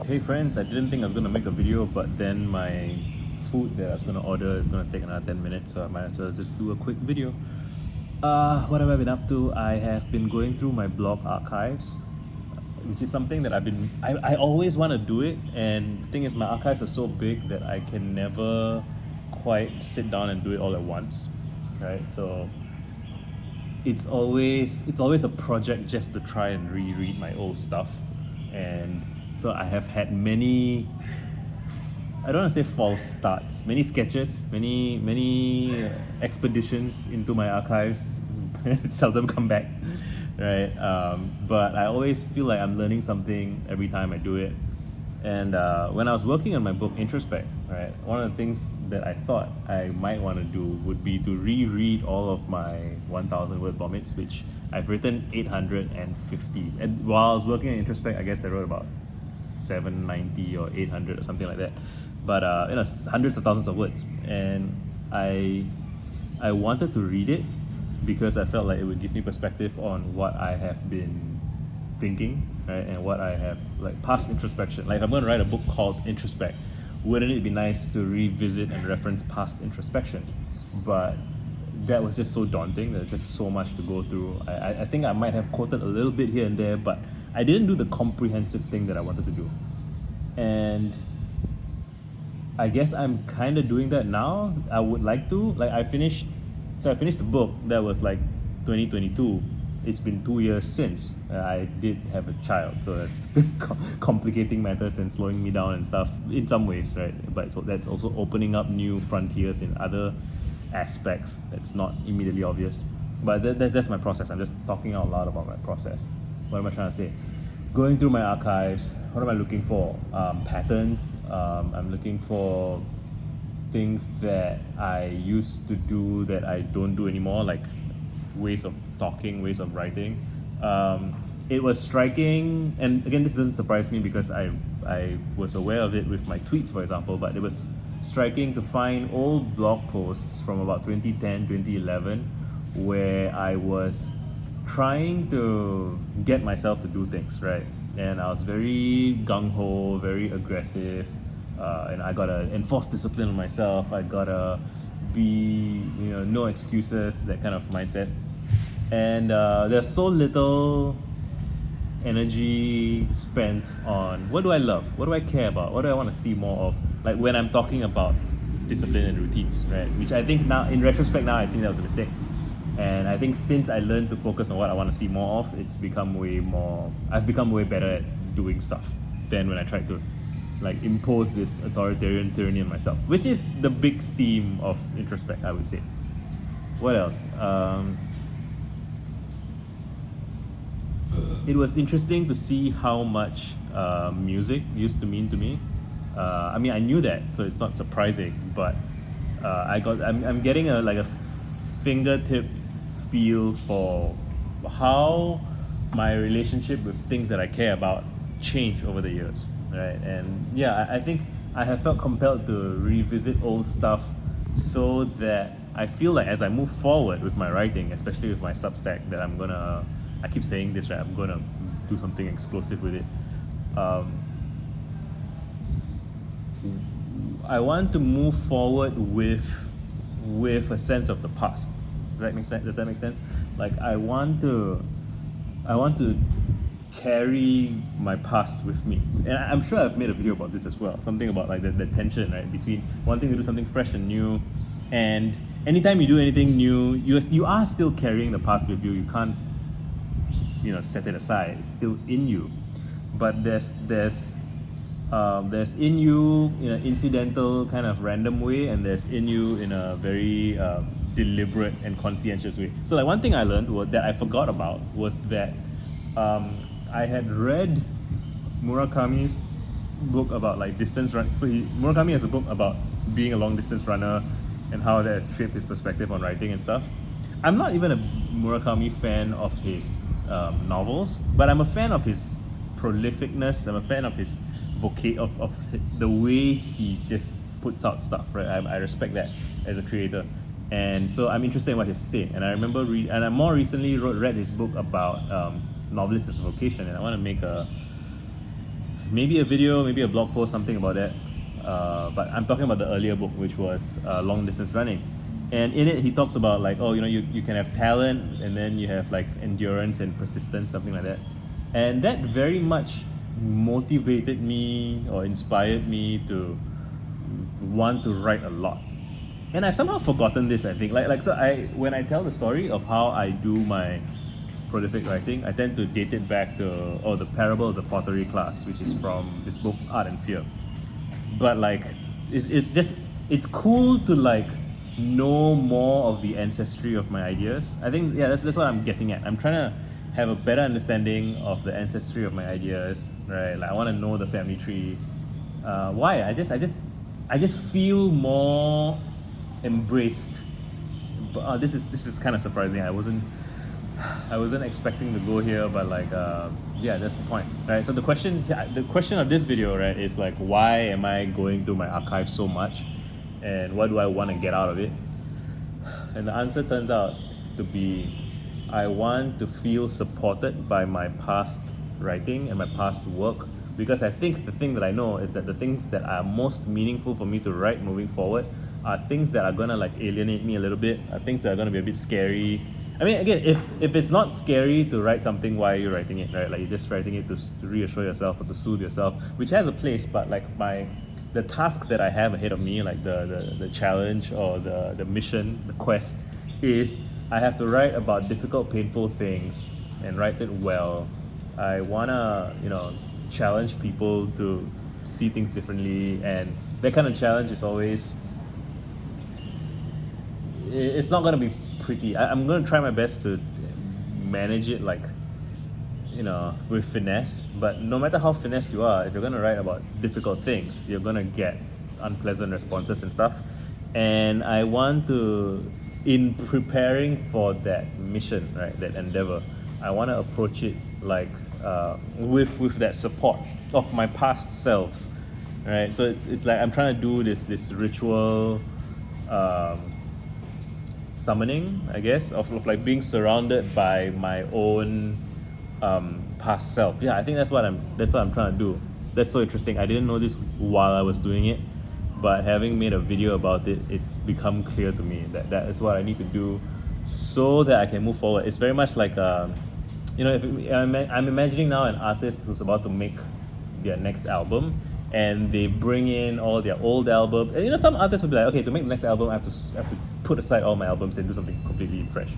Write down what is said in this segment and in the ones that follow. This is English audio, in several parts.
Hey friends, I didn't think I was gonna make a video, but then my food that I was gonna order is gonna take another 10 minutes, so I might as well just do a quick video. What have I been up to? I have been going through my blog archives, which is something that I always want to do it, and the thing is my archives are so big that I can never quite sit down and do it all at once, right? So it's always a project just to try and reread my old stuff. And so I have had many, I don't want to say false starts, many sketches, many expeditions into my archives seldom come back, right? But I always feel like I'm learning something every time I do it. And when I was working on my book Introspect, right, one of the things that I thought I might want to do would be to reread all of my 1,000 word vomits, which I've written 850. And while I was working on Introspect, I guess I wrote about 790 or 800 or something like that. But hundreds of thousands of words. And I wanted to read it because I felt like it would give me perspective on what I have been thinking, right, and what I have, like, past introspection. Like, if I'm going to write a book called Introspect, wouldn't it be nice to revisit and reference past introspection? But that was just so daunting. There's just so much to go through. I think I might have quoted a little bit here and there, but I didn't do the comprehensive thing that I wanted to do. And I guess I'm kind of doing that now. I would like to. Like, I finished the book. That was like 2022. It's been 2 years since I did have a child, so that's complicating matters and slowing me down and stuff in some ways, right? But so that's also opening up new frontiers in other aspects that's not immediately obvious. But that's my process. I'm just talking out loud about my process. What am I trying to say? Going through my archives, what am I looking for? Patterns. I'm looking for things that I used to do that I don't do anymore, like ways of talking, ways of writing. It was striking, and again, this doesn't surprise me because I was aware of it with my tweets, for example, but it was striking to find old blog posts from about 2010, 2011, where I was trying to get myself to do things, right? And I was very gung-ho, very aggressive, and I gotta enforce discipline on myself. I gotta be, no excuses, that kind of mindset. And there's so little energy spent on what do I love, what do I care about, what do I want to see more of, like when I'm talking about discipline and routines, right? Which I think now, in retrospect, now I think that was a mistake. And I think since I learned to focus on what I want to see more of, I've become way better at doing stuff than when I tried to, like, impose this authoritarian tyranny on myself, which is the big theme of Introspect, I would say. What else? It was interesting to see how much music used to mean to me. I mean, I knew that, so it's not surprising. But I'm getting a fingertip feel for how my relationship with things that I care about changed over the years, right? And yeah, I think I have felt compelled to revisit old stuff so that I feel like as I move forward with my writing, especially with my Substack, that I keep saying this, right? I'm gonna do something explosive with it. I want to move forward with a sense of the past. Does that make sense? Like, I want to carry my past with me. And I'm sure I've made a video about this as well. Something about, like, the tension, right, between wanting to do something fresh and new, and anytime you do anything new, you are still carrying the past with you. You can't, set it aside. It's still in you. But there's in you in an incidental kind of random way, and there's in you in a very deliberate and conscientious way. So, like, one thing I learned that I forgot about was that I had read Murakami's book about, like, distance run. So Murakami has a book about being a long distance runner and how that has shaped his perspective on writing and stuff. I'm not even a Murakami fan of his novels, but I'm a fan of his prolificness. I'm a fan of his of the way he just puts out stuff, right? I respect that as a creator, and so I'm interested in what he's saying. And I remember and I more recently read his book about novelist as a vocation, and I want to make a maybe a video, maybe a blog post, something about that. But I'm talking about the earlier book, which was Long Distance Running. And in it, he talks about like, oh, you can have talent and then you have like endurance and persistence, something like that. And that very much motivated me or inspired me to want to write a lot. And I've somehow forgotten this, I think. When I tell the story of how I do my prolific writing, I tend to date it back to the parable of the pottery class, which is from this book Art and Fear. But like it's cool to like know more of the ancestry of my ideas. I think that's what I'm getting at. I'm trying to have a better understanding of the ancestry of my ideas, right? Like I want to know the family tree. Why? I just feel more embraced. But this is kind of surprising. I wasn't expecting to go here, but like that's the point, right? So the question of this video, right, is like, why am I going through my archive so much, and what do I want to get out of it? And the answer turns out to be, I want to feel supported by my past writing and my past work, because I think the thing that I know is that the things that are most meaningful for me to write moving forward are things that are gonna like alienate me a little bit, are things that are gonna be a bit scary. I mean, again, if it's not scary to write something, why are you writing it, right? Like you're just writing it to reassure yourself or to soothe yourself, which has a place, but like the task that I have ahead of me, like the challenge or the mission, the quest, is I have to write about difficult, painful things and write it well. I wanna, challenge people to see things differently, and that kind of challenge is always, it's not gonna be pretty. I'm gonna try my best to manage it like, with finesse. But no matter how finessed you are, if you're gonna write about difficult things, you're gonna get unpleasant responses and stuff. And I want to, in preparing for that mission, right, that endeavor, I want to approach it like with that support of my past selves, right? So it's like I'm trying to do this ritual summoning, I guess, of like being surrounded by my own past self. Yeah, I think that's what I'm trying to do. That's so interesting. I didn't know this while I was doing it, but having made a video about it, it's become clear to me that is what I need to do so that I can move forward. It's very much like I'm imagining now an artist who's about to make their next album, and they bring in all their old albums. And some artists will be like, okay, to make the next album, I have to put aside all my albums and do something completely fresh.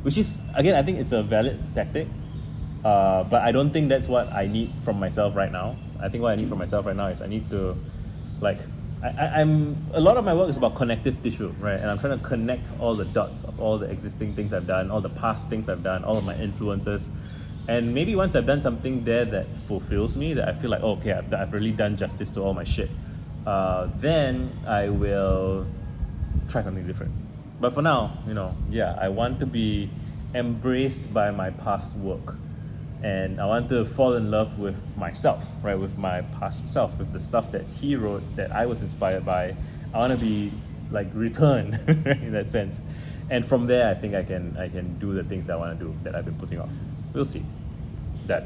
Which is, again, I think it's a valid tactic. But I don't think that's what I need from myself right now. I think what I need from myself right now is I need to, like, I'm a lot of my work is about connective tissue, right? And I'm trying to connect all the dots of all the existing things I've done, all the past things I've done, all of my influences. And maybe once I've done something there that fulfills me, that I feel like, okay, I've really done justice to all my shit, then I will try something different. But for now, I want to be embraced by my past work. And I want to fall in love with myself, right? With my past self, with the stuff that he wrote that I was inspired by. I want to be like returned in that sense. And from there, I think I can do the things that I want to do that I've been putting off. We'll see. That